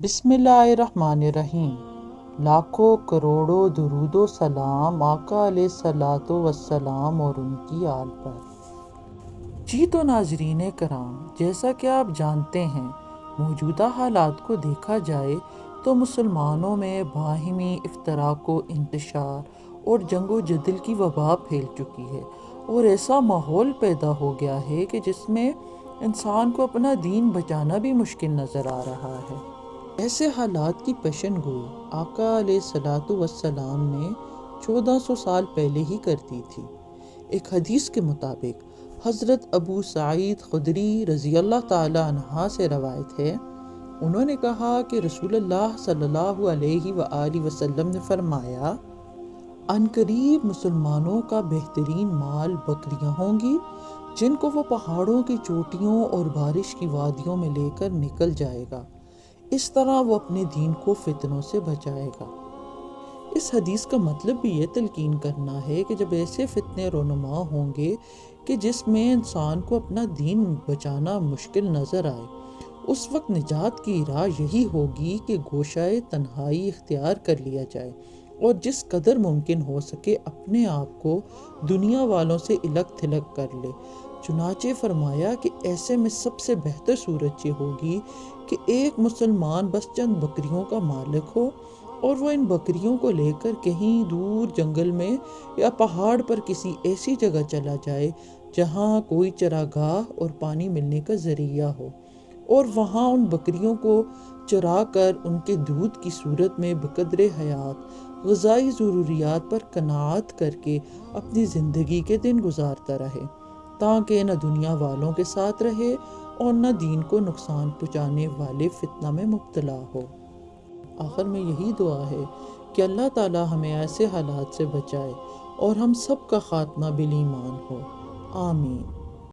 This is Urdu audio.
بسم اللہ الرحمن الرحیم۔ لاکھوں کروڑوں درود و سلام آقا علیہ الصلوۃ والسلام اور ان کی آل پر۔ جی تو ناظرین کرام، جیسا کہ آپ جانتے ہیں، موجودہ حالات کو دیکھا جائے تو مسلمانوں میں باہمی افتراق و انتشار اور جنگ و جدل کی وبا پھیل چکی ہے، اور ایسا ماحول پیدا ہو گیا ہے کہ جس میں انسان کو اپنا دین بچانا بھی مشکل نظر آ رہا ہے۔ ایسے حالات کی پیشن گوئی آقا علیہ الصلوۃ والسلام نے 1400 سال پہلے ہی کر دی تھی۔ ایک حدیث کے مطابق حضرت ابو سعید خدری رضی اللہ تعالی عنہ سے روایت ہے، انہوں نے کہا کہ رسول اللہ صلی اللہ علیہ وآلہ وسلم نے فرمایا، عنقریب مسلمانوں کا بہترین مال بکریاں ہوں گی جن کو وہ پہاڑوں کی چوٹیوں اور بارش کی وادیوں میں لے کر نکل جائے گا، اس طرح وہ اپنے دین کو فتنوں سے بچائے گا۔ اس حدیث کا مطلب بھی یہ تلقین کرنا ہے کہ جب ایسے فتنے رونما ہوں گے کہ جس میں انسان کو اپنا دین بچانا مشکل نظر آئے، اس وقت نجات کی راہ یہی ہوگی کہ گوشہ تنہائی اختیار کر لیا جائے اور جس قدر ممکن ہو سکے اپنے آپ کو دنیا والوں سے الگ تھلگ کر لے۔ چنانچہ فرمایا کہ ایسے میں سب سے بہتر صورت یہ ہوگی کہ ایک مسلمان بس چند بکریوں کا مالک ہو اور وہ ان بکریوں کو لے کر کہیں دور جنگل میں یا پہاڑ پر کسی ایسی جگہ چلا جائے جہاں کوئی چراگاہ اور پانی ملنے کا ذریعہ ہو، اور وہاں ان بکریوں کو چرا کر ان کے دودھ کی صورت میں بقدر حیات غذائی ضروریات پر قناعت کر کے اپنی زندگی کے دن گزارتا رہے، تاکہ نہ دنیا والوں کے ساتھ رہے اور نہ دین کو نقصان پہنچانے والے فتنہ میں مبتلا ہو۔ آخر میں یہی دعا ہے کہ اللہ تعالی ہمیں ایسے حالات سے بچائے اور ہم سب کا خاتمہ بالایمان ہو، آمین۔